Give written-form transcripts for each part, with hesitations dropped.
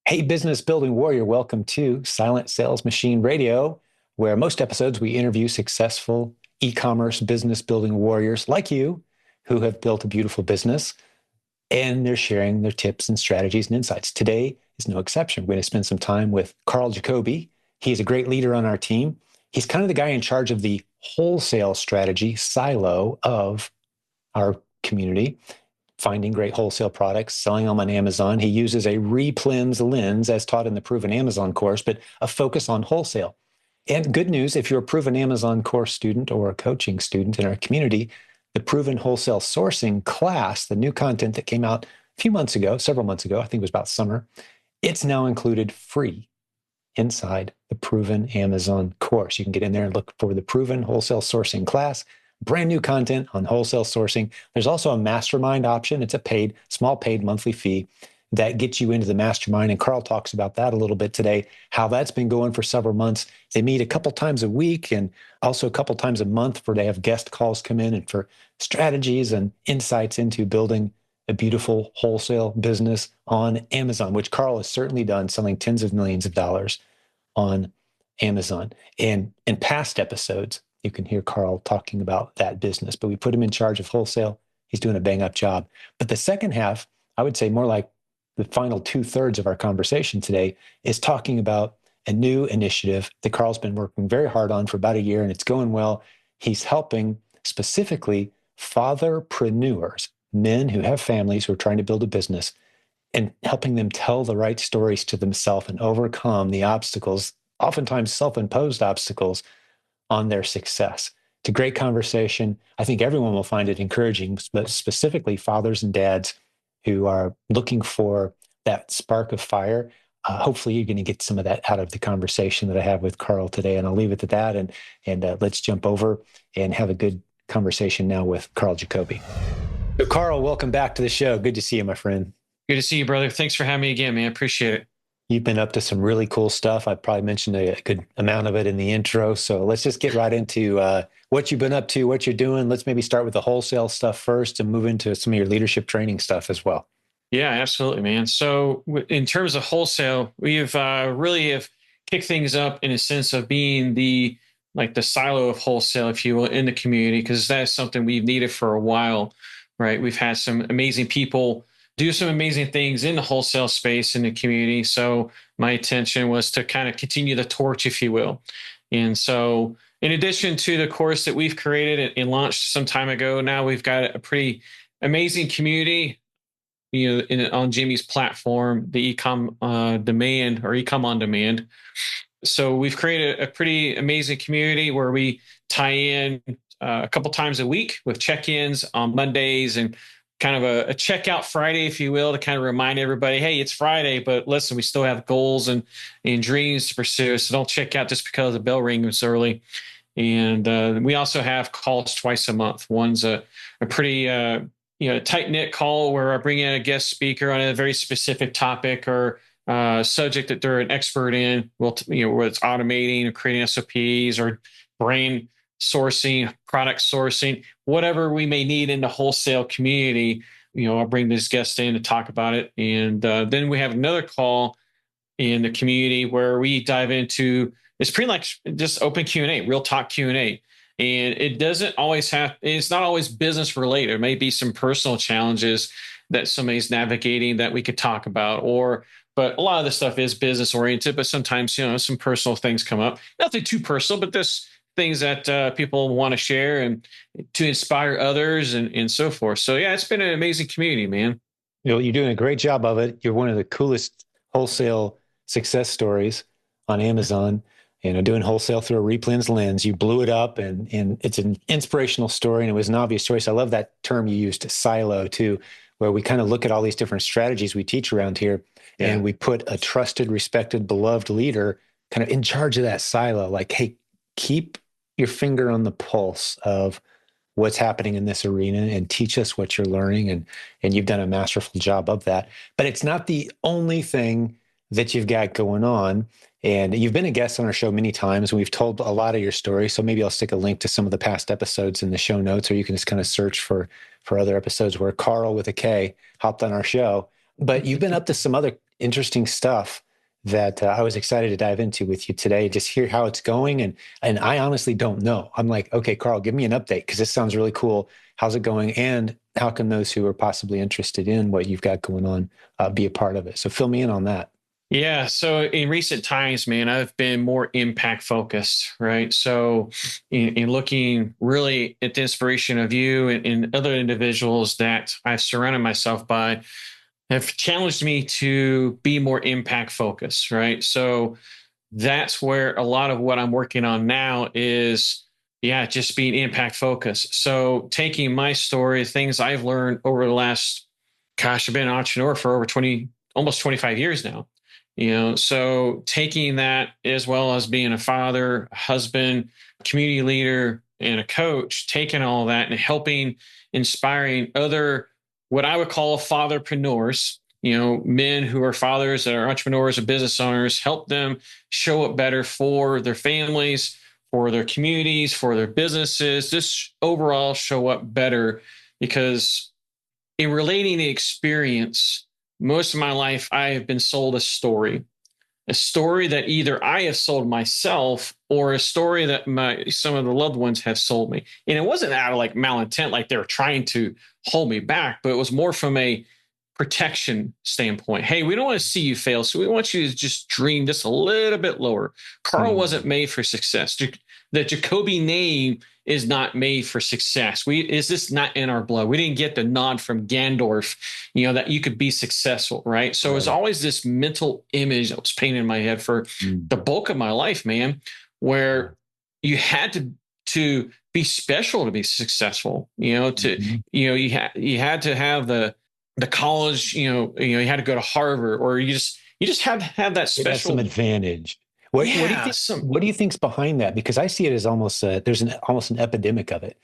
Hey, business building warrior, welcome to Silent Sales Machine Radio, where most episodes we interview successful e-commerce business building warriors like you who have built a beautiful business and they're sharing their tips and strategies and insights. Today is no exception. We're going to spend some time with Karl Jacoby. He's a great leader on our team. He's kind of the guy in charge of the wholesale strategy silo of our community, finding great wholesale products, selling them on Amazon. He uses a replens lens as taught in the Proven Amazon course, but a focus on wholesale. And good news, if you're a Proven Amazon course student or a coaching student in our community, the Proven Wholesale Sourcing class, the new content that came out a few months ago, several months ago, I think it was about summer, it's now included free inside the Proven Amazon course. You can get in there and look for the Proven Wholesale Sourcing class. Brand new content on wholesale sourcing. There's also a mastermind option. It's a small paid monthly fee that gets you into the mastermind. And Karl talks about that a little bit today, how that's been going for several months. They meet a couple times a week and also a couple times a month where they have guest calls come in and for strategies and insights into building a beautiful wholesale business on Amazon, which Karl has certainly done, selling tens of millions of dollars on Amazon. And in past episodes, you can hear Karl talking about that business, but we put him in charge of wholesale. He's doing a bang up job. But the second half, I would say more like the final 2/3 of our conversation today, is talking about a new initiative that Karl's been working very hard on for about a year, and it's going well. He's helping specifically fatherpreneurs, men who have families who are trying to build a business, and helping them tell the right stories to themselves and overcome the obstacles, oftentimes self-imposed obstacles, on their success. It's a great conversation. I think everyone will find it encouraging, but specifically fathers and dads who are looking for that spark of fire. Hopefully you're going to get some of that out of the conversation that I have with Karl today. And I'll leave it at that. And let's jump over and have a good conversation now with Karl Jacoby. So Karl, welcome back to the show. Good to see you, my friend. Good to see you, brother. Thanks for having me again, man. Appreciate it. You've been up to some really cool stuff. I probably mentioned a good amount of it in the intro. So let's just get right into what you've been up to, what you're doing. Let's maybe start with the wholesale stuff first and move into some of your leadership training stuff as well. Yeah, absolutely, man. So in terms of wholesale, we've really have kicked things up in a sense of being the silo of wholesale, if you will, in the community, because that is something we've needed for a while, right? We've had some amazing people do some amazing things in the wholesale space in the community. So my intention was to kind of continue the torch, if you will. And so in addition to the course that we've created and launched some time ago, now we've got a pretty amazing community, on Jimmy's platform, the Ecom Demand or Ecom On Demand. So we've created a pretty amazing community where we tie in a couple times a week with check-ins on Mondays and kind of a checkout Friday, if you will, to kind of remind everybody, hey, it's Friday, but listen, we still have goals and dreams to pursue. So don't check out just because the bell rings early. And we also have calls twice a month. One's a pretty tight-knit call where I bring in a guest speaker on a very specific topic or subject that they're an expert in, whether it's automating or creating SOPs or brand sourcing, product sourcing, whatever we may need in the wholesale community. I'll bring this guest in to talk about it. And then we have another call in the community where we dive into, it's pretty much just open Q&A, real talk Q&A. And it's not always business related. There may be some personal challenges that somebody's navigating that we could talk about, but a lot of this stuff is business oriented, but sometimes, some personal things come up. Nothing too personal, but there's things that people want to share and to inspire others and so forth. So yeah, it's been an amazing community, man. You're doing a great job of it. You're one of the coolest wholesale success stories on Amazon. Doing wholesale through a replens lens. You blew it up and it's an inspirational story and it was an obvious choice. I love that term you used, silo, too, where we kind of look at all these different strategies we teach around here and we put a trusted, respected, beloved leader kind of in charge of that silo. Like, hey, keep your finger on the pulse of what's happening in this arena and teach us what you're learning. And you've done a masterful job of that. But it's not the only thing that you've got going on. And you've been a guest on our show many times. We've told a lot of your story. So maybe I'll stick a link to some of the past episodes in the show notes, or you can just kind of search for other episodes where Karl with a K hopped on our show. But you've been up to some other interesting stuff that I was excited to dive into with you today. Just hear how it's going, and I honestly don't know. I'm like, okay, Karl, give me an update because this sounds really cool. How's it going? And how can those who are possibly interested in what you've got going on be a part of it? So fill me in on that. Yeah. So in recent times, man, I've been more impact focused, right? So in looking really at the inspiration of you and other individuals that I've surrounded myself by have challenged me to be more impact focused, right? So that's where a lot of what I'm working on now is, yeah, just being impact focused. So taking my story, things I've learned over the last, gosh, I've been an entrepreneur for over 20, almost 25 years now. So taking that as well as being a father, a husband, community leader, and a coach, taking all that and helping, inspiring other, what I would call fatherpreneurs, men who are fathers that are entrepreneurs and business owners, help them show up better for their families, for their communities, for their businesses, just overall show up better. Because in relating the experience, most of my life, I have been sold a story that either I have sold myself or a story that some of the loved ones have sold me. And it wasn't out of like malintent, like they were trying to hold me back, but it was more from a protection standpoint. Hey, we don't want to see you fail, so we want you to just dream just a little bit lower. Karl wasn't made for success. The Jacoby name is not made for success. Is this not in our blood? We didn't get the nod from Gandorf, that you could be successful, right? So it's always this mental image that was painted in my head for the bulk of my life, man, where you had to be special to be successful. You had to have the college, you had to go to Harvard, or you just had to have that It has some special. advantage. What do you Yeah, think? What do you think's behind that? Because I see it as almost there's almost an epidemic of it.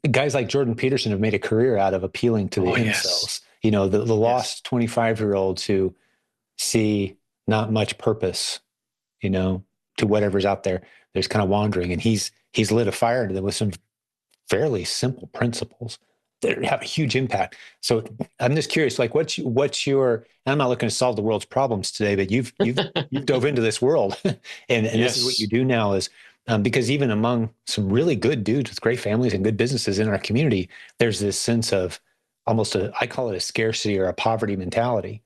Guys like Jordan Peterson have made a career out of appealing to the oh yes, incels. The yes. lost 25-year-olds who see not much purpose, to whatever's out there. There's kind of wandering, and he's lit a fire to them with some fairly simple principles that have a huge impact. So I'm just curious, like what's your, and I'm not looking to solve the world's problems today, but you've dove into this world and this is what you Yes. do now is because even among some really good dudes with great families and good businesses in our community, there's this sense of almost I call it a scarcity or a poverty mentality.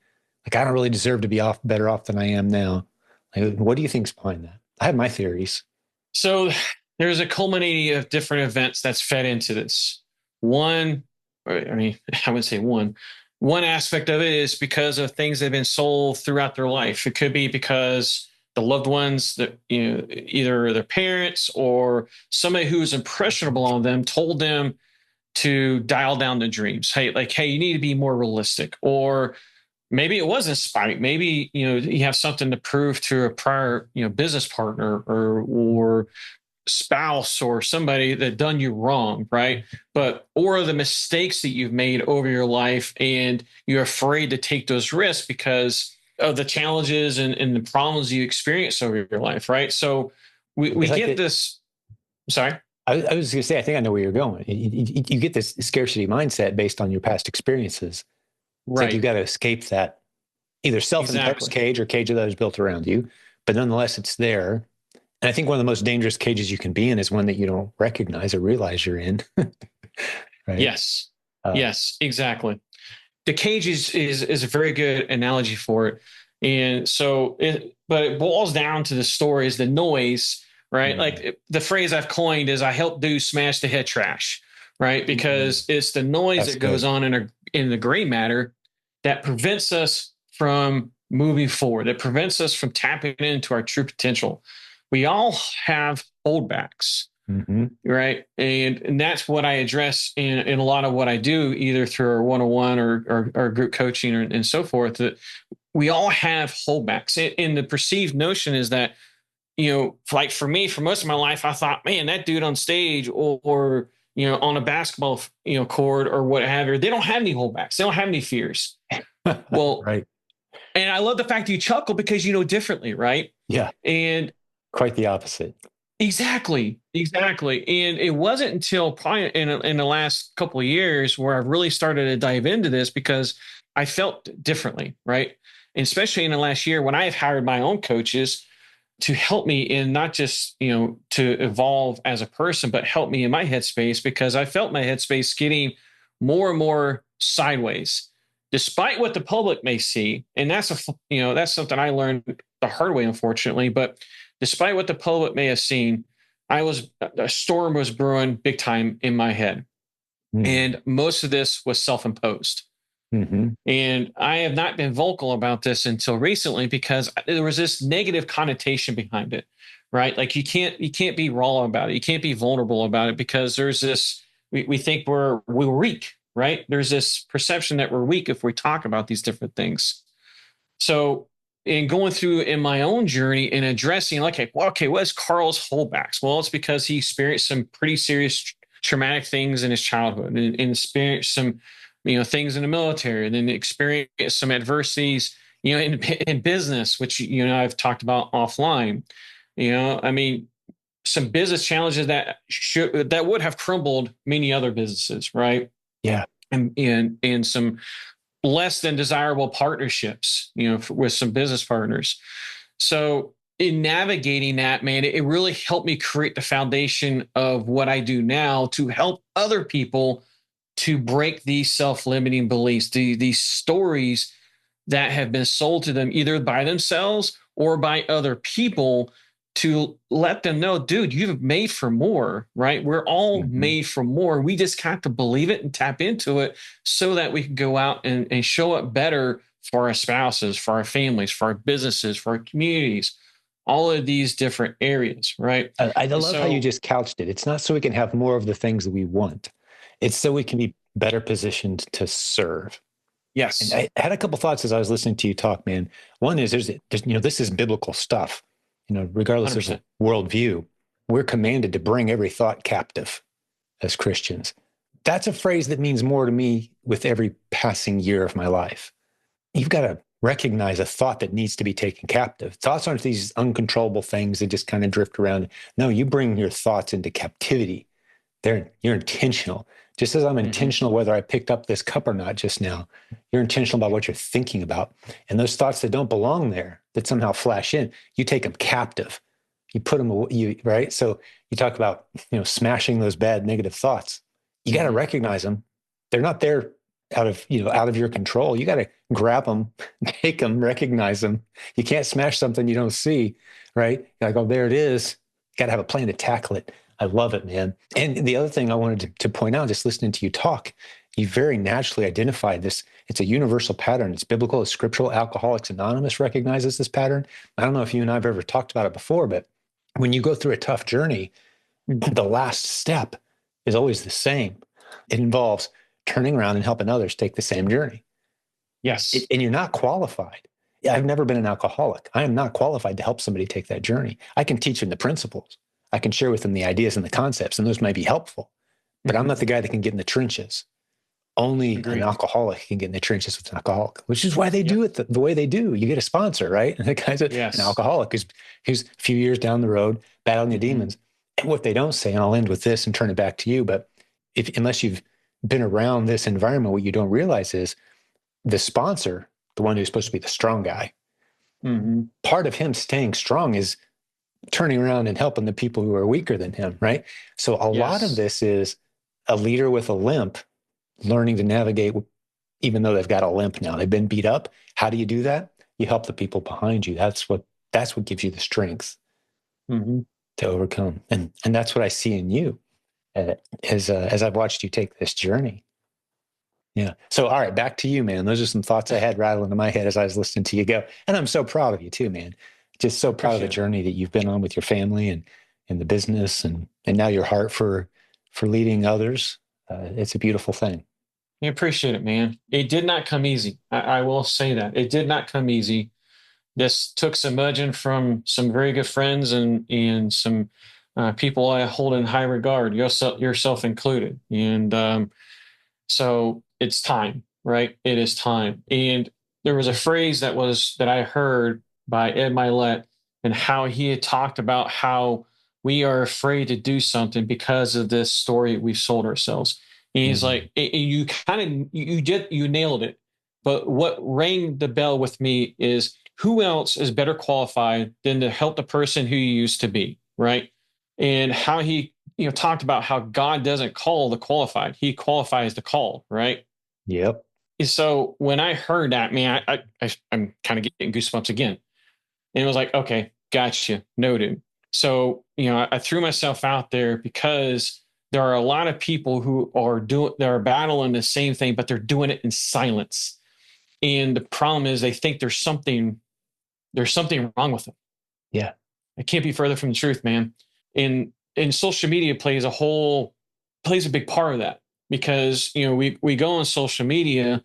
Like I don't really deserve to be better off than I am now. Like, what do you think's behind that? I have my theories. So there's a culminating of different events that's fed into this. One, I mean, I would say one. One aspect of it is because of things that have been sold throughout their life. It could be because the loved ones that, either their parents or somebody who was impressionable on them told them to dial down the dreams. Hey, you need to be more realistic. Or maybe it wasn't spite. Maybe, you have something to prove to a prior, business partner or spouse or somebody that done you wrong, right? But or the mistakes that you've made over your life, and you're afraid to take those risks because of the challenges and the problems you experience over your life, right? So we It's like get that. this. Sorry. I was going to say, I think I know where you're going. You get this scarcity mindset based on your past experiences. It's like you've Right. got to escape that either self-imposed Exactly. cage or cage that is built around you, but nonetheless, it's there. And I think one of the most dangerous cages you can be in is one that you don't recognize or realize you're in. Right? Yes. Uh, Yes. Exactly. The cage is a very good analogy for it. And so but it boils down to the story is the noise, right? Like the phrase I've coined is I help dudes smash the head trash, right? Because it's the noise that's that goes good. on in the gray matter that prevents us from moving forward, that prevents us from tapping into our true potential. We all have holdbacks, Mm-hmm. right? And that's what I address in a lot of what I do, either through our one-on-one or group coaching and so forth. That we all have holdbacks. And the perceived notion is that, like for me, for most of my life, I thought, man, that dude on stage or on a basketball court or what have you, they don't have any holdbacks. They don't have any fears. Well, Right. and I love the fact that you chuckle because you know differently, right? Yeah. And Quite the opposite. exactly, exactly. And it wasn't until probably in the last couple of years where I really started to dive into this because I felt differently, right? And especially in the last year when I have hired my own coaches to help me in not just, to evolve as a person, but help me in my headspace, because I felt my headspace getting more and more sideways, despite what the public may see. And that's something I learned the hard way, unfortunately. But despite what the public may have seen, a storm was brewing big time in my head. Mm. And most of this was self-imposed. Mm-hmm. And I have not been vocal about this until recently because there was this negative connotation behind it, right? Like you can't be raw about it. You can't be vulnerable about it because there's this, we think we're weak, right? There's this perception that we're weak if we talk about these different things. So in going through in my own journey and addressing, like, okay, what's Karl's holdbacks? Well, it's because he experienced some pretty serious traumatic things in his childhood and experienced some, things in the military, and then experienced some adversities, in business, which, I've talked about offline. I mean, some business challenges that would have crumbled many other businesses, right? Yeah. And some less than desirable partnerships, with some business partners. So in navigating that, man, it really helped me create the foundation of what I do now to help other people to break these self-limiting beliefs, these stories that have been sold to them either by themselves or by other people, to let them know, dude, you've made for more, right? We're all Mm-hmm. made for more. We just got to believe it and tap into it so that we can go out and show up better for our spouses, for our families, for our businesses, for our communities, all of these different areas, right? I And love how you so, just couched it. It's not so we can have more of the things that we want. It's so we can be better positioned to serve. And yes, I had a couple thoughts as I was listening to you talk, man. One is this is biblical stuff. Regardless of 100%. worldview, we're commanded to bring every thought captive as Christians. That's a phrase that means more to me with every passing year of my life. You've got to recognize a thought that needs to be taken captive. Thoughts aren't these uncontrollable things that just kind of drift around. No, you bring your thoughts into captivity. You're intentional. Just as I'm Mm-hmm. intentional whether I picked up this cup or not just now, you're intentional about what you're thinking about. And those thoughts that don't belong there, that somehow flash in, you take them captive. You put them away, right? So you talk about, smashing those bad negative thoughts. You got to Mm-hmm. recognize them. They're not there out of your control. You got to grab them, take them, recognize them. You can't smash something you don't see, right? You're like, oh, there it is. You got to have a plan to tackle it. I love it, man. And the other thing I wanted to point out, just listening to you talk, you very naturally identified this. It's a universal pattern. It's biblical, it's scriptural. Alcoholics Anonymous recognizes this pattern. I don't know if you and I have ever talked about it before, but when you go through a tough journey, the last step is always the same. It involves turning around and helping others take the same journey. Yes. And you're not qualified. I've never been an alcoholic. I am not qualified to help somebody take that journey. I can teach them the principles. I can share with them the ideas and the concepts, and those might be helpful. But I'm not the guy that can get in the trenches. Only an Agreed. alcoholic can get in the trenches with an alcoholic, which is why they Yep. do it the way they do. You get a sponsor, right? And the guy's an Yes. alcoholic who's a few years down the road battling the Mm-hmm. demons. And what they don't say, and I'll end with this and turn it back to you, but unless you've been around this environment, what you don't realize is the sponsor, the one who's supposed to be the strong guy, Mm-hmm. part of him staying strong is turning around and helping the people who are weaker than him, right? So a lot of Yes. this is a leader with a limp learning to navigate, even though they've got a limp now. They've been beat up. How do you do that? You help the people behind you. That's what gives you the strength Mm-hmm. to overcome. And that's what I see in you as I've watched you take this journey. Yeah. So, all right, back to you, man. Those are some thoughts I had rattling in my head as I was listening to you go. And I'm so proud of you too, man. Just so proud of the Appreciate it. journey that you've been on with your family and the business and now your heart for leading others. It's a beautiful thing. I appreciate it, man. It did not come easy. I will say that. It did not come easy. This took some nudging from some very good friends and some people I hold in high regard, yourself included. And so it's time, right? It is time. And there was a phrase that I heard by Ed Milet, and how he had talked about how we are afraid to do something because of this story we've sold ourselves. And he's Mm. like, you kind of you nailed it. But what rang the bell with me is who else is better qualified than to help the person who you used to be, right? And how he, talked about how God doesn't call the qualified; He qualifies the called, right? Yep. And so when I heard that, man, I'm kind of getting goosebumps again. And it was like, okay, gotcha, noted. So, I threw myself out there because there are a lot of people who they're battling the same thing, but they're doing it in silence. And the problem is they think there's something wrong with them. Yeah. It can't be further from the truth, man. And social media plays a big part of that because we go on social media.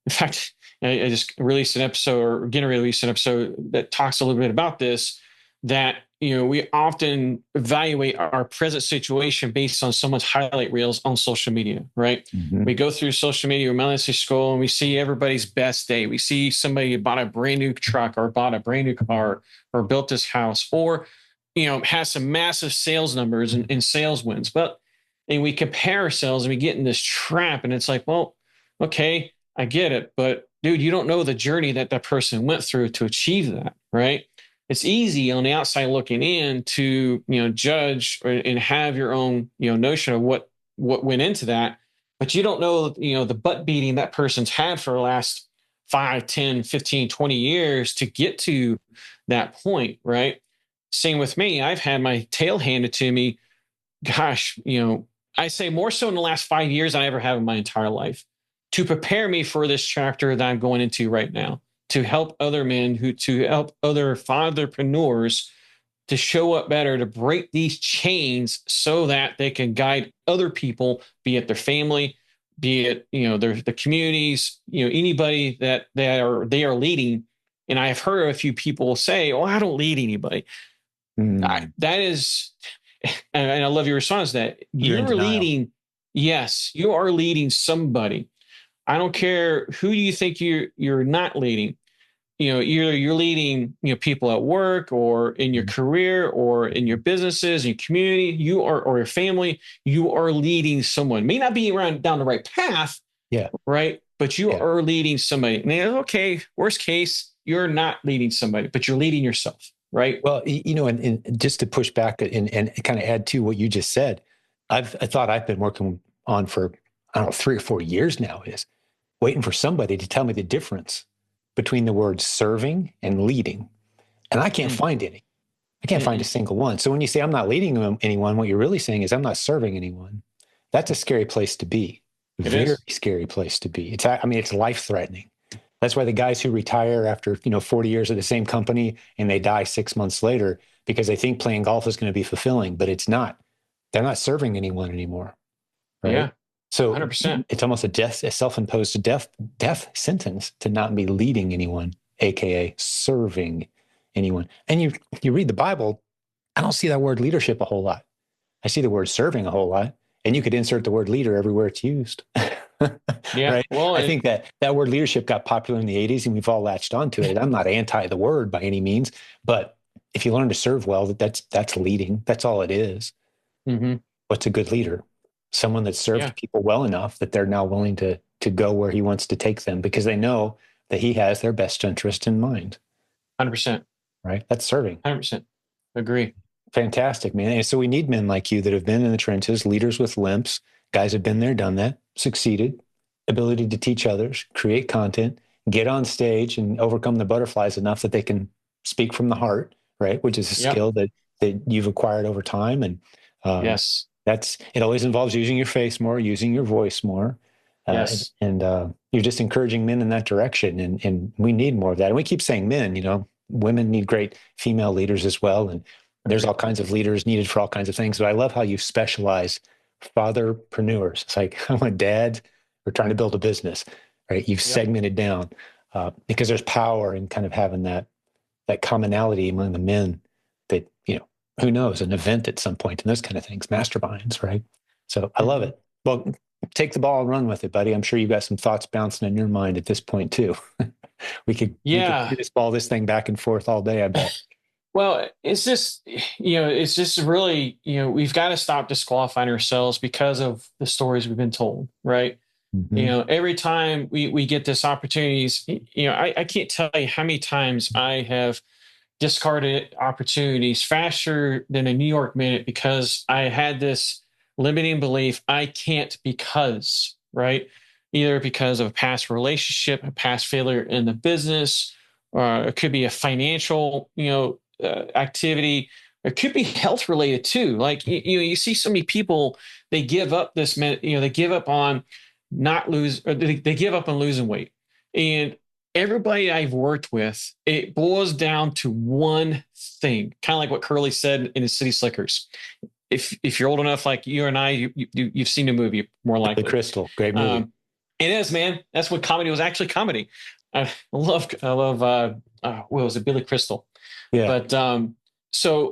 In fact, I just released an episode or going to release an episode that talks a little bit about this, that, we often evaluate our present situation based on someone's highlight reels on social media, right? Mm-hmm. We go through social media, we mindlessly scroll, and we see everybody's best day. We see somebody bought a brand new truck or bought a brand new car or built this house or, has some massive sales numbers and sales wins. And we compare ourselves and we get in this trap and it's like, well, okay, I get it, but dude, you don't know the journey that that person went through to achieve that, right? It's easy on the outside looking in to, judge and have your own, notion of what went into that, but you don't know, the butt beating that person's had for the last 5, 10, 15, 20 years to get to that point, right? Same with me. I've had my tail handed to me. Gosh, I say more so in the last 5 years than I ever have in my entire life to prepare me for this chapter that I'm going into right now, to help other men to help other fatherpreneurs to show up better, to break these chains so that they can guide other people, be it their family, be it, the communities, anybody that they are leading. And I have heard a few people say, "Oh, I don't lead anybody." That is, and I love your response to that. You're in You're denial. leading. Yes, you are leading somebody. I don't care who you think you're not leading. You're leading, people at work or in your career or in your businesses, in your community, you are, or your family, you are leading someone. May not be around down the right path, Yeah. right? But you Yeah. are leading somebody. And okay, worst case, you're not leading somebody, but you're leading yourself, right? Well, and just to push back and kind of add to what you just said, I thought I've been working on for, I don't know, 3 or 4 years now, is waiting for somebody to tell me the difference between the words serving and leading. And I can't Mm. find any. I can't find a Mm-mm. single one. So when you say I'm not leading anyone, what you're really saying is I'm not serving anyone. That's a scary place to be. It Very is. scary place to be. It's life threatening. That's why the guys who retire after 40 years at the same company and they die 6 months later because they think playing golf is going to be fulfilling, but it's not. They're not serving anyone anymore, right? Yeah, So 100%. it's almost a self-imposed death sentence to not be leading anyone, aka serving anyone. And you read the Bible, I don't see that word leadership a whole lot. I see the word serving a whole lot, and you could insert the word leader everywhere it's used. Yeah. Right? Well, I think that word leadership got popular in the 80s and we've all latched onto it. I'm not anti the word by any means, but if you learn to serve well, that's leading. That's all it is. mm-hmm. What's a good leader? Someone that Yeah, served people well enough that they're now willing to go where he wants to take them because they know that he has their best interest in mind. 100%. Right? That's serving. 100%. Agree. Fantastic, man. And so we need men like you that have been in the trenches, leaders with limps, guys have been there, done that, succeeded, ability to teach others, create content, get on stage and overcome the butterflies enough that they can speak from the heart, right? Which is a Yep. skill that you've acquired over time. And Yes. it always involves using your face more, using your voice more. Yes. And you're just encouraging men in that direction. And we need more of that. And we keep saying men, women need great female leaders as well. And there's all kinds of leaders needed for all kinds of things. But I love how you specialize fatherpreneurs. It's like, I'm a dad. We're trying to build a business, right? You've Yep. segmented down because there's power in kind of having that commonality among the men that, who knows, an event at some point and those kind of things, masterminds, right? So I love Mm-hmm. it. Well, take the ball and run with it, buddy. I'm sure you've got some thoughts bouncing in your mind at this point too. we could Yeah. ball this thing back and forth all day, I bet. Well, it's just really, we've got to stop disqualifying ourselves because of the stories we've been told, right? Every time we get this opportunities, I can't tell you how many times I have discarded opportunities faster than a New York minute because I had this limiting belief I can't because, right? Either because of a past relationship, a past failure in the business, or it could be a financial, activity. It could be health related too. Like, you see so many people, they give up they give up on not lose, or they give up on losing weight. And everybody I've worked with, it boils down to one thing, kind of like what Curly said in his City Slickers. If you're old enough, like you and I, you've seen the movie more The likely. Crystal, great movie. It is, man. That's what comedy was, actually comedy. I love what was it, Billy Crystal? Yeah. But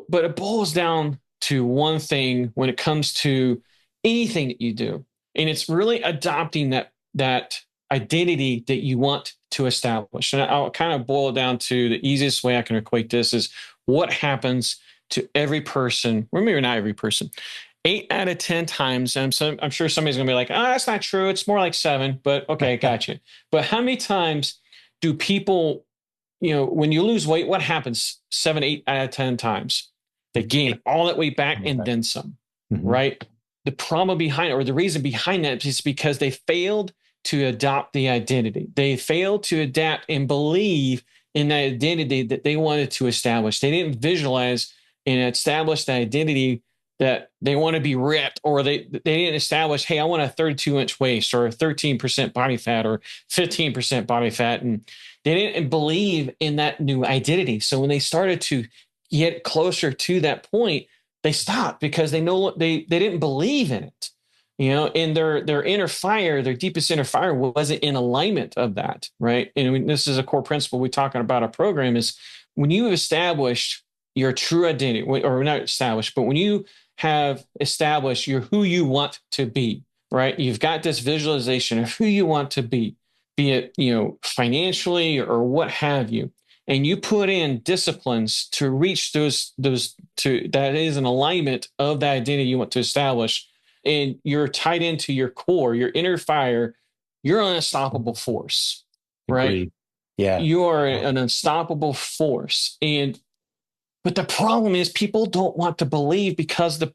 but it boils down to one thing when it comes to anything that you do, and it's really adopting that identity that you want to establish. And I'll kind of boil it down to the easiest way I can equate this is what happens to every person, or maybe not every person, 8 out of 10 times. And I'm sure somebody's going to be like, that's not true. It's more like 7, but okay, gotcha. But how many times do people, when you lose weight, what happens 7, 8 out of 10 times? They gain all that weight back and then some, right? The problem behind it, or the reason behind that, is because they failed to adopt the identity. They failed to adapt and believe in that identity that they wanted to establish. They didn't visualize and establish the identity that they want to be ripped, or they didn't establish, hey, I want a 32-inch waist, or a 13% body fat, or 15% body fat. And they didn't believe in that new identity. So when they started to get closer to that point, they stopped because they didn't believe in it. And their inner fire, their deepest inner fire, wasn't in alignment of that, right? And this is a core principle we talking about our program, is when you have established your true identity, or not established, but when you have established who you want to be, right? You've got this visualization of who you want to be it, financially or what have you. And you put in disciplines to reach those that is an alignment of the identity you want to establish. And you're tied into your core, your inner fire, you're an unstoppable force, right? Agreed. Yeah. You are an unstoppable force. But the problem is people don't want to believe because the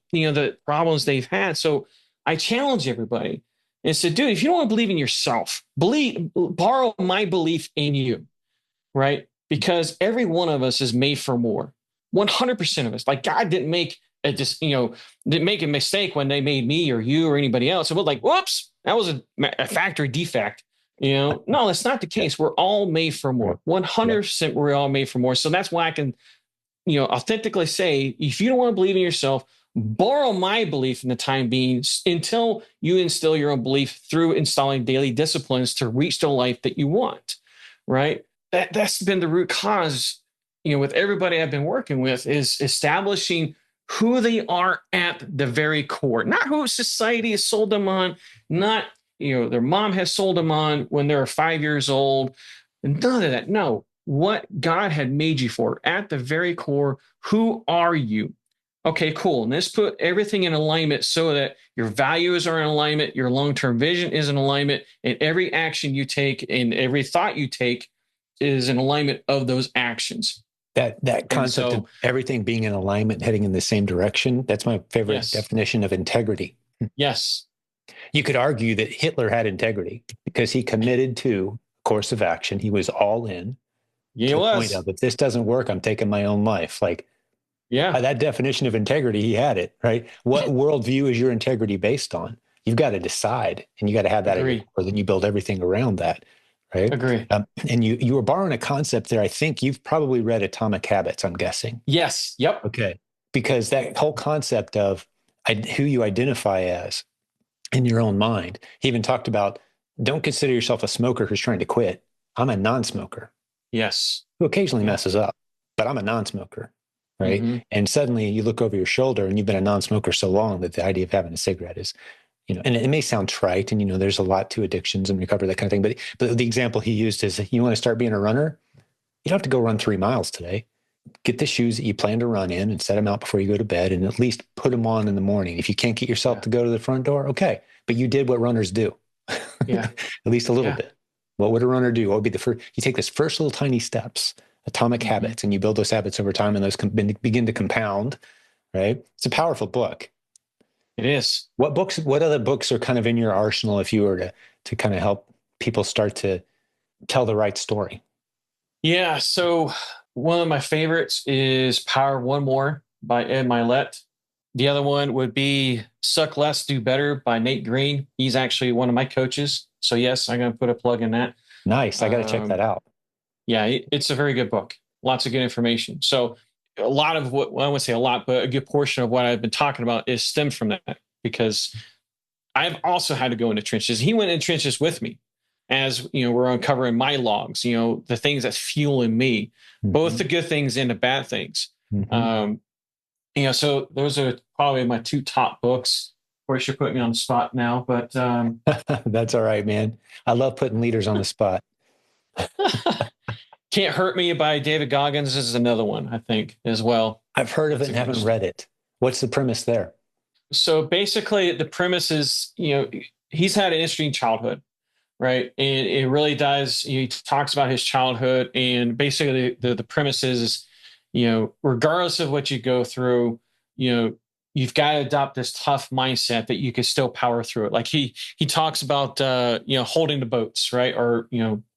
problems they've had. So I challenge everybody and said, dude, if you don't want to believe in yourself, borrow my belief in you, right? Because every one of us is made for more. 100% of us. Like, God didn't make didn't make a mistake when they made me or you or anybody else. It was like, whoops, that was a factory defect. No, that's not the case. We're all made for more. 100% we're all made for more. So that's why I can authentically say, if you don't want to believe in yourself, borrow my belief in the time being until you instill your own belief through installing daily disciplines to reach the life that you want, right? That's been the root cause, with everybody I've been working with, is establishing who they are at the very core, not who society has sold them on, not, their mom has sold them on when they're 5 years old. None of that. No, what God had made you for at the very core. Who are you? Okay, cool. And let's put everything in alignment so that your values are in alignment, your long-term vision is in alignment, and every action you take and every thought you take is in alignment of those actions. That concept of everything being in alignment, heading in the same direction, that's my favorite definition of integrity. Yes. You could argue that Hitler had integrity because he committed to a course of action. He was all in. He was. Point of, if this doesn't work, I'm taking my own life. Like, that definition of integrity, he had it, right? What worldview is your integrity based on? You've got to decide, and you got to have that, or then you build everything around that, right? Agree. And you were borrowing a concept there. I think you've probably read Atomic Habits, I'm guessing. Yes. Yep. Okay. Because that whole concept of who you identify as in your own mind, he even talked about, don't consider yourself a smoker who's trying to quit. I'm a non-smoker. Yes. Who occasionally messes up, but I'm a non-smoker, right? Mm-hmm. And suddenly you look over your shoulder and you've been a non-smoker so long that the idea of having a cigarette is, and it may sound trite, and, there's a lot to addictions and recovery, that kind of thing. But the example he used is, you want to start being a runner? You don't have to go run 3 miles today. Get the shoes that you plan to run in and set them out before you go to bed, and at least put them on in the morning. If you can't get yourself to go to the front door, okay. But you did what runners do. Yeah. At least a little Yeah. bit. What would a runner do? What would be the first? You take this first little tiny steps, atomic Mm-hmm. habits, and you build those habits over time, and those begin to compound. Right? It's a powerful book. It is. What books? What other books are kind of in your arsenal if you were to kind of help people start to tell the right story? Yeah. So one of my favorites is Power One More by Ed Milet. The other one would be Suck Less, Do Better by Nate Green. He's actually one of my coaches. So yes, I'm going to put a plug in that. Nice. I got to check that Um, out. yeah, it's a very good book. Lots of good information. So a lot of what, well, I wouldn't say a lot, but a good portion of what I've been talking about is stemmed from that because I've also had to go into trenches. He went in trenches with me as, we're uncovering my logs, the things that's fueling me, both the Mm-hmm. good things and the bad things. Mm-hmm. Um, so those are probably my two top books. Of course, you're putting me on the spot now, but That's all right, man. I love putting leaders on the spot. Can't Hurt Me by David Goggins is another one, I think, as well. I've heard of it That's a and good haven't story. read it. What's the premise there? So basically, the premise is, he's had an interesting childhood, right? And it really does. He talks about his childhood, and basically, the premise is, regardless of what you go through, you know, you've got to adopt this tough mindset that you can still power through it. Like he talks about, holding the boats, right? Or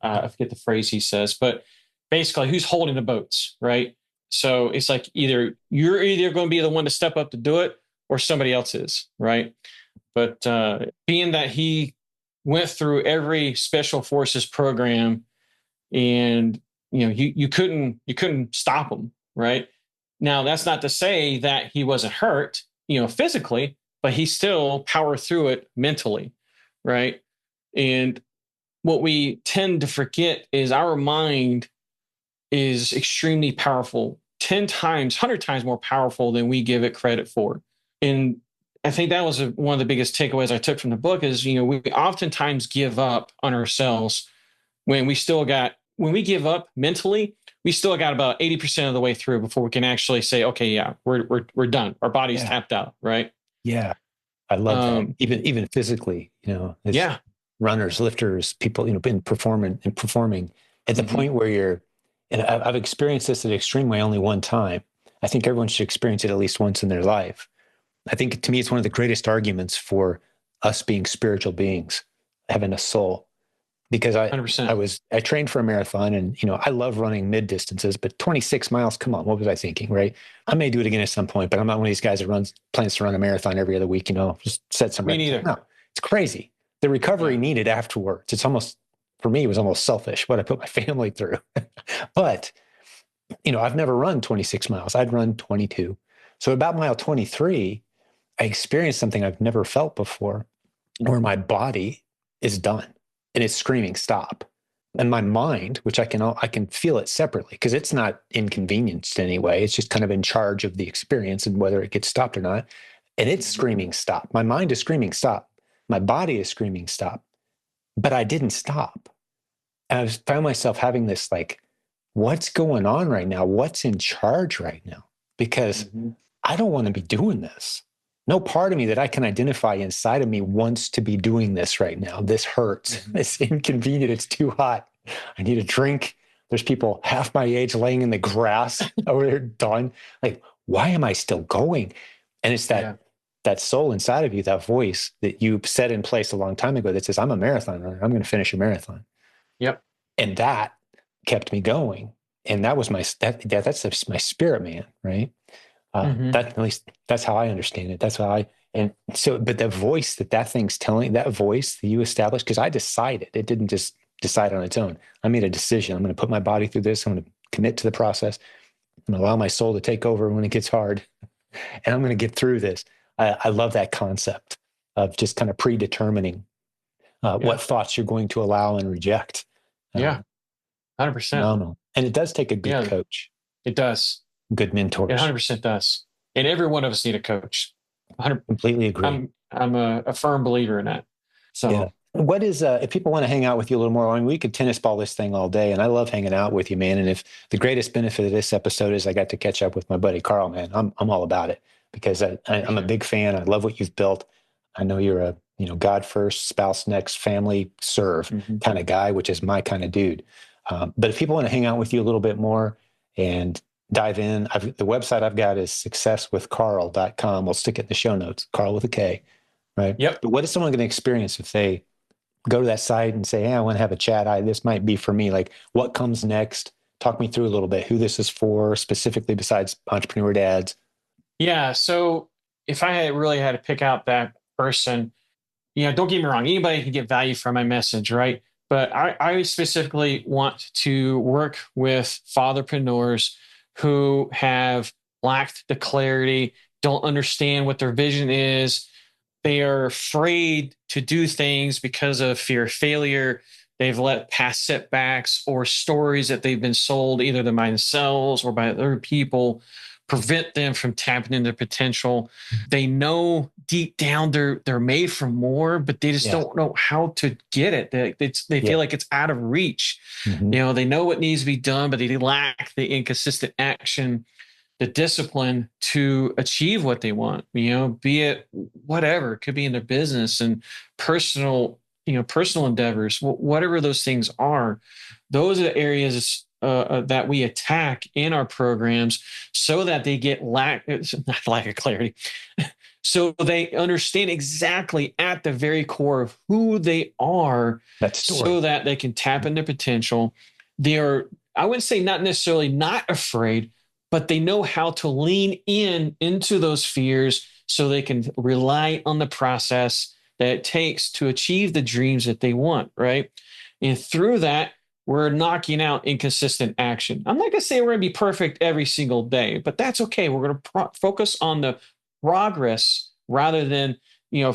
I forget the phrase he says, but basically, who's holding the boats, right? So it's like you're either going to be the one to step up to do it, or somebody else is, right? But being that he went through every special forces program, and you couldn't stop him, right? Now that's not to say that he wasn't hurt, physically, but he still powered through it mentally, right? And what we tend to forget is our mind is extremely powerful, 10 times, 100 times more powerful than we give it credit for. And I think that was one of the biggest takeaways I took from the book is, we oftentimes give up on ourselves when we give up mentally, we still got about 80% of the way through before we can actually say, okay, yeah, we're done. Our body's Yeah. tapped out, right? Yeah. I love that. Even physically, as Yeah. runners, lifters, people, been performing at the Mm-hmm. point where and I've experienced this at an extreme way only one time. I think everyone should experience it at least once in their life. I think to me, it's one of the greatest arguments for us being spiritual beings, having a soul. Because I 100%. I trained for a marathon, and I love running mid distances, but 26 miles, come on, what was I thinking, right? I may do it again at some point, but I'm not one of these guys that plans to run a marathon every other week, just set some Me records. neither. No, it's crazy. The recovery Yeah. needed afterwards. It's almost, for me, it was almost selfish what I put my family through. But, I've never run 26 miles. I'd run 22. So about mile 23, I experienced something I've never felt before, where my body is done and it's screaming stop, and my mind, which I can feel it separately because it's not inconvenienced in any way, it's just kind of in charge of the experience and whether it gets stopped or not, and it's screaming stop. My mind is screaming stop, my body is screaming stop, but I didn't stop. And I found myself having this, like, what's going on right now? What's in charge right now? Because Mm-hmm. I don't want to be doing this. No part of me that I can identify inside of me wants to be doing this right now. This hurts. Mm-hmm. It's inconvenient. It's too hot. I need a drink. There's people half my age laying in the grass over there done. Like, why am I still going? And it's that soul inside of you, that voice that you set in place a long time ago that says, I'm a marathon runner. I'm going to finish a marathon. Yep. And that kept me going. And that was that's my spirit, man. Right. Mm-hmm. That, at least that's how I understand it. That's how but the voice that thing's telling, that voice that you established, because I decided, it didn't just decide on its own. I made a decision. I'm going to put my body through this. I'm going to commit to the process. I'm going to allow my soul to take over when it gets hard, and I'm going to get through this. I love that concept of just kind of predetermining what thoughts you're going to allow and reject. Yeah. 100%. Phenomenal. And it does take a good Yeah, coach, it does. good It mentors. 100% does. And every one of us need a coach. 100, Completely agree. I'm a firm believer in that. So yeah. What is, if people want to hang out with you a little more, I mean, we could tennis ball this thing all day, and I love hanging out with you, man. And if the greatest benefit of this episode is I got to catch up with my buddy Karl, man, I'm all about it, because I'm a big fan. I love what you've built. I know you're God first, spouse next, family serve Mhm. kind of guy, which is my kind of dude. But if people want to hang out with you a little bit more and dive in, the website I've got is successwithkarl.com. We'll stick it in the show notes, Karl with a K, right? Yep. But what is someone going to experience if they go to that site and say, hey, I want to have a chat. This might be for me. Like, what comes next? Talk me through a little bit who this is for specifically besides entrepreneur dads. Yeah. So if I had really had to pick out that person, don't get me wrong, anybody can get value from my message, right? But I specifically want to work with fatherpreneurs who have lacked the clarity, don't understand what their vision is. They are afraid to do things because of fear of failure. They've let past setbacks or stories that they've been sold either to themselves or by other people prevent them from tapping into their potential. They know deep down they're made for more, but they just Yeah. don't know how to get it. They Yeah. feel like it's out of reach. Mm-hmm. They know what needs to be done, but they lack the inconsistent action, the discipline to achieve what they want, be it whatever. It could be in their business and personal endeavors, whatever those things are. Those are the areas that we attack in our programs so that they get not lack of clarity. So they understand exactly at the very core of who they are That story. so that they can tap into potential. They are, I wouldn't say not necessarily not afraid, but they know how to lean into those fears so they can rely on the process that it takes to achieve the dreams that they want, right? And through that, we're knocking out inconsistent action. I'm not going to say we're going to be perfect every single day, but that's okay. We're going to focus on the progress rather than,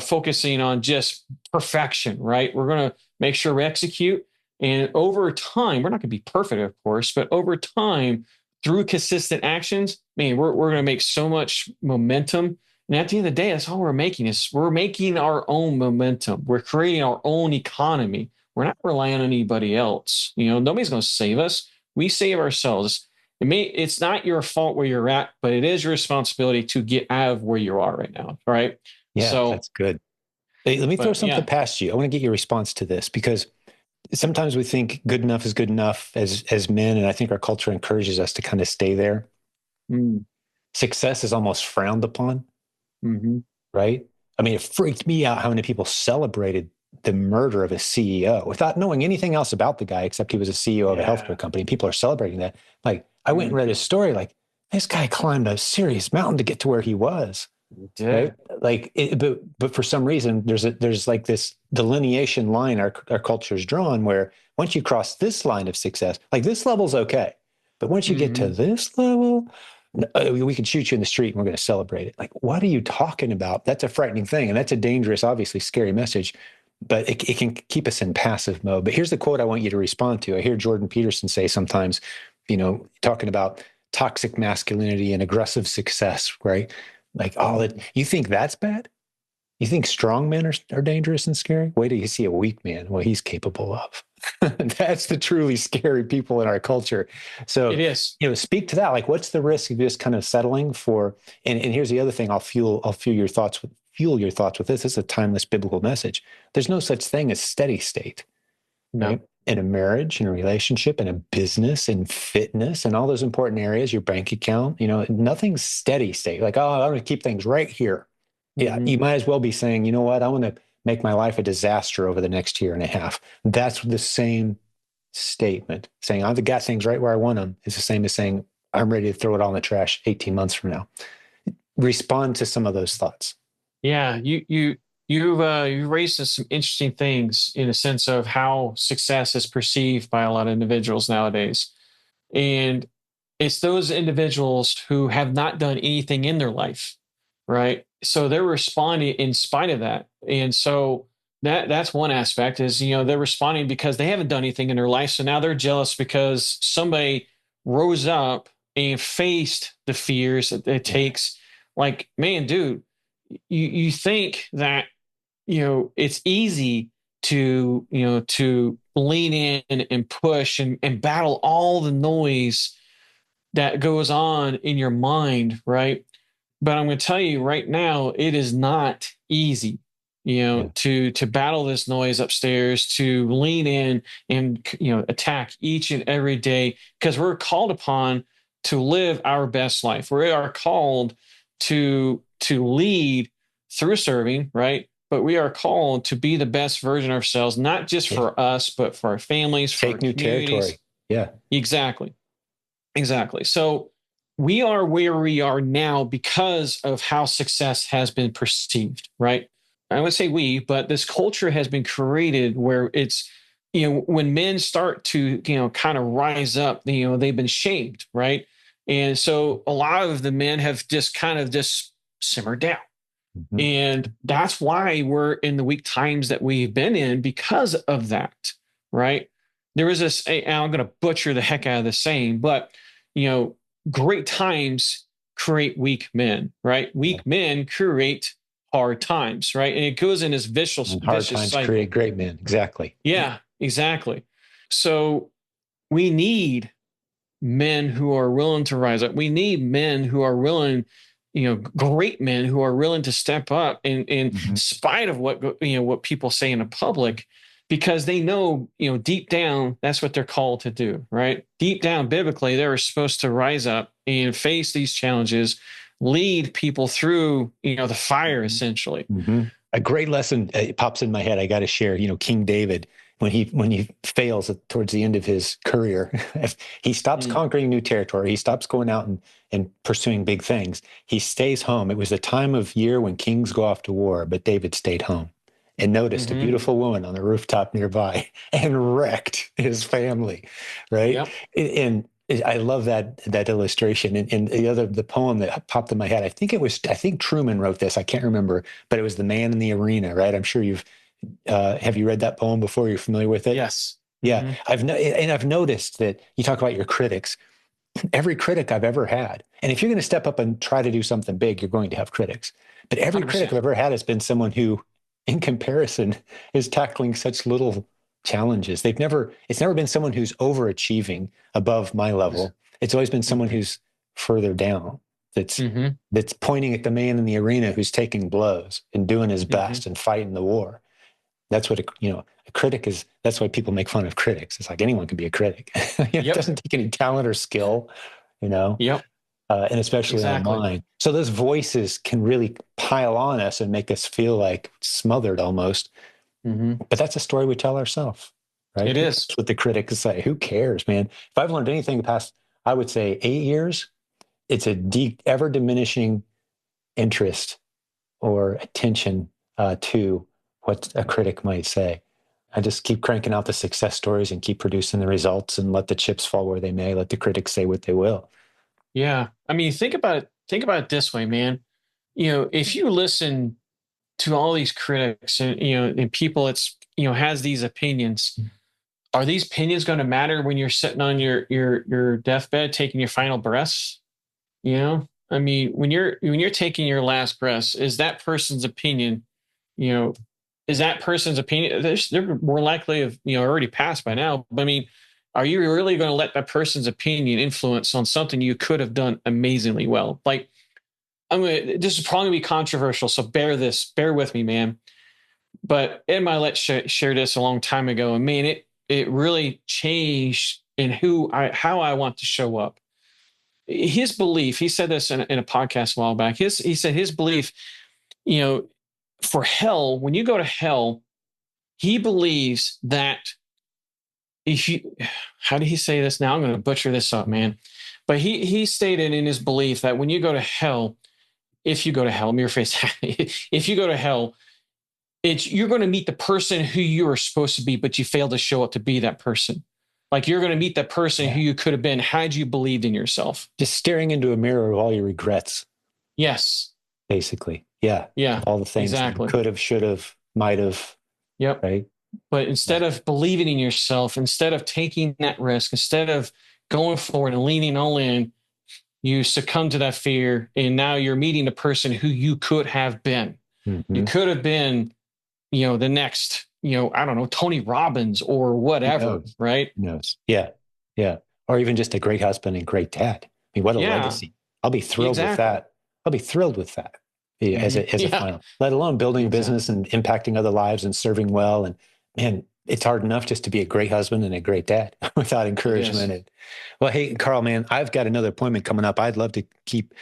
focusing on just perfection, right? We're going to make sure we execute. And over time, we're not going to be perfect, of course, but over time, through consistent actions, man, we're going to make so much momentum. And at the end of the day, that's all we're making is we're making our own momentum. We're creating our own economy. We're not relying on anybody else. Nobody's going to save us. We save ourselves. It's not your fault where you're at, but it is your responsibility to get out of where you are right now. Right. Yeah, So, that's good. Hey, let me throw but something yeah. past you. I want to get your response to this because sometimes we think good enough is good enough as men, and I think our culture encourages us to kind of stay there. Mm, Success is almost frowned upon, mm-hmm. right? I mean, it freaked me out how many people celebrated the murder of a CEO without knowing anything else about the guy except he was a CEO of a healthcare Yeah. company. People are celebrating that. Like, I went and read Mm, his story. Like, this guy climbed a serious mountain to get to where he was. you Right? did. Like, but for some reason, there's like this delineation line our culture is drawn where once you cross this line of success, like this level's okay, but once you get to Mm-hmm. this level, we can shoot you in the street and we're going to celebrate it. Like, what are you talking about? That's a frightening thing, and that's a dangerous, obviously scary message. But it can keep us in passive mode. But here's the quote I want you to respond to. I hear Jordan Peterson say sometimes, talking about toxic masculinity and aggressive success, right? Like, all that you think that's bad? You think strong men are dangerous and scary? Wait till you see a weak man, what he's capable of. That's the truly scary people in our culture. So, It is. speak to that. Like, what's the risk of just kind of settling for? And here's the other thing. I'll fuel your thoughts with this. This is a timeless biblical message. There's no such thing as steady state, right? No. In a marriage, in a relationship, in a business, in fitness, and all those important areas, your bank account, nothing's steady state. Like, oh, I'm going to keep things right here. Yeah, Mm-hmm. you might as well be saying, you know what, I want to make my life a disaster over the next year and a half. That's the same statement. Saying I've got things right where I want them is the same as saying I'm ready to throw it all in the trash 18 months from now. Respond to some of those thoughts. Yeah, you raised some interesting things in a sense of how success is perceived by a lot of individuals nowadays. And it's those individuals who have not done anything in their life, right? So they're responding in spite of that. And so that's one aspect is, they're responding because they haven't done anything in their life. So now they're jealous because somebody rose up and faced the fears that it Yeah. takes. Like, man, dude, you think that, it's easy to lean in and push and battle all the noise that goes on in your mind, right? But I'm going to tell you right now, it is not easy. Yeah. to battle this noise upstairs, to lean in and, attack each and every day, because we're called upon to live our best life. We are called to lead through serving, right? But we are called to be the best version of ourselves, not just Yeah. for us, but for our families, for our Take new communities. territory. Yeah. Exactly. Exactly. So we are where we are now because of how success has been perceived, right? I would say we, but this culture has been created where it's, when men start to, kind of rise up, they've been shamed, right? And so a lot of the men have just kind of just simmered down. Mhm. And that's why we're in the weak times that we've been in because of that, right? There is this, and I'm going to butcher the heck out of the saying, but, you know, great times create weak men, right? Yeah. Weak men create hard times, right? And it goes in this And hard vicious times create cycle. great men. Exactly. Yeah, exactly. So we need men who are willing to rise up. We need men who are willing, great men who are willing to step up in Mhm. spite of what people say in the public, because they know, deep down, that's what they're called to do, right? Deep down, biblically, they're supposed to rise up and face these challenges, lead people through, the fire, Mhm. essentially. Mhm. A great lesson pops in my head. I got to share. King David, when he fails towards the end of his career, he stops Mm. conquering new territory. He stops going out and pursuing big things. He stays home. It was a time of year when kings go off to war, but David stayed home and noticed a Hmm. beautiful woman on the rooftop nearby and wrecked his family. Right, Yep. and I love that illustration. And the poem that popped in my head, I think Truman wrote this. I can't remember, but it was The Man in the Arena, right? I'm sure have you read that poem before? You're familiar with it? Yes. Yeah. Hmm. I've noticed that you talk about your critics. Every critic I've ever had, and if you're going to step up and try to do something big, you're going to have critics. But every critic 100%. I've ever had has been someone who, in comparison, is tackling such little challenges. It's never been someone who's overachieving above my level. It's always been someone who's further down. That's Hmm. that's pointing at the man in the arena who's taking blows and doing his Hmm. best and fighting the war. That's what a critic is. That's why people make fun of critics. It's like anyone can be a critic. It Yep. doesn't take any talent or skill, you know, Yep. and especially Exactly. online. So those voices can really pile on us and make us feel like smothered almost. Hmm. But that's a story we tell ourselves, right? It Who is. cares what the critics say? Who cares, man? If I've learned anything the past, I would say 8 years, it's a ever diminishing interest or attention to what a critic might say. I just keep cranking out the success stories and keep producing the results and let the chips fall where they may. Let the critics say what they will. Yeah. I mean, think about it. Think about it this way, man. If you listen to all these critics and and people, has these opinions. Are these opinions going to matter when you're sitting on your deathbed, taking your final breaths? I mean, when you're taking your last breaths, is that person's opinion, you know, is that person's opinion? They're more likely have already passed by now. But I mean, are you really going to let that person's opinion influence on something you could have done amazingly well? Like, this is probably gonna be controversial, so bear with me, man. But Ed Milet shared this a long time ago, and man, it really changed in how I want to show up. His belief, he said this in a podcast a while back. He said his belief, you know, for hell, when you go to hell, he believes that if you, how did he say this? Now I'm going to butcher this up, man. But he stated in his belief that when you go to hell, if you go to hell, mirror face, if you go to hell, you're going to meet the person who you are supposed to be, but you failed to show up to be that person. Like you're going to meet that person who Yeah. you could have been had you believed in yourself. Just staring into a mirror of all your regrets, Yes. basically. Yeah. Yeah. All the things that you Exactly. could have, should have, might have, Yep. right? But Yeah. instead of believing in yourself, instead of taking that risk, instead of going forward and leaning all in, you succumb to that fear, and now you're meeting the person who you could have been. You Mm-hmm. could have been, the next, I don't know, Tony Robbins or Who whatever, knows? right? Who knows? Yeah. Yeah. Or even just a great husband and great dad. I mean, what a Yeah, legacy. I'll be thrilled with exactly. that. I'll be thrilled with that. as a Yeah, final, let alone building a business exactly. and impacting other lives and serving well. And man, it's hard enough just to be a great husband and a great dad without It is. encouragement. And well, hey, Karl, man, I've got another appointment coming up. I'd love to keep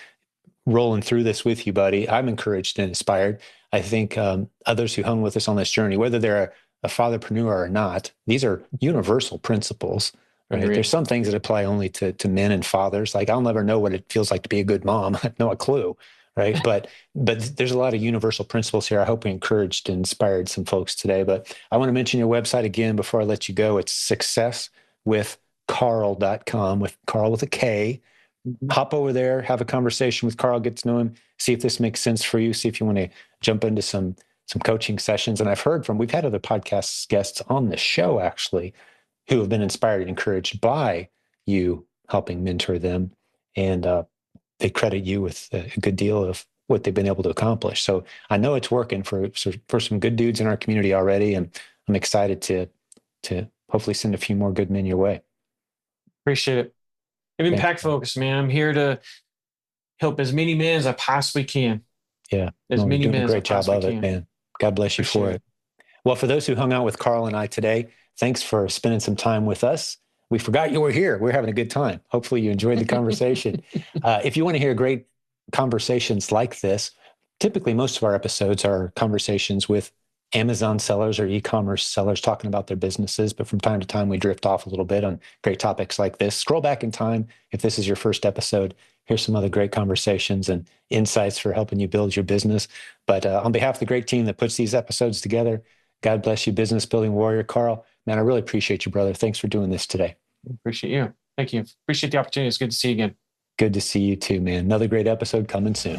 rolling through this with you, buddy. I'm encouraged and inspired. I think others who hung with us on this journey, whether they're a fatherpreneur or not, these are universal principles, right? There's Agreed. some things that apply only to men and fathers. Like I'll never know what it feels like to be a good mom. I have no clue, right? But there's a lot of universal principles here. I hope we encouraged and inspired some folks today. But I want to mention your website again before I let you go. It's successwithkarl.com, with Karl with a K. Mhm. Hop over there, have a conversation with Karl, get to know him, see if this makes sense for you, see if you want to jump into some coaching sessions. And we've had other podcast guests on the show actually who have been inspired and encouraged by you helping mentor them. And they credit you with a good deal of what they've been able to accomplish. So I know it's working for some good dudes in our community already. And I'm excited to hopefully send a few more good men your way. Appreciate it. I'm Thanks, impact man. focused, man. I'm here to help as many men as I possibly can. Yeah. As Well, you're many doing a men as I great job possibly of it, can. man. God bless you for Appreciate it. it. Well, for those who hung out with Karl and I today, thanks for spending some time with us. We forgot you were here. We're having a good time. Hopefully, you enjoyed the conversation. If you want to hear great conversations like this, typically most of our episodes are conversations with Amazon sellers or e-commerce sellers talking about their businesses. But from time to time, we drift off a little bit on great topics like this. Scroll back in time. If this is your first episode, here's some other great conversations and insights for helping you build your business. But on behalf of the great team that puts these episodes together, God bless you, business building warrior. Karl, man, I really appreciate you, brother. Thanks for doing this today. Appreciate you. Thank you. Appreciate the opportunity. It's good to see you again. Good to see you too, man. Another great episode coming soon.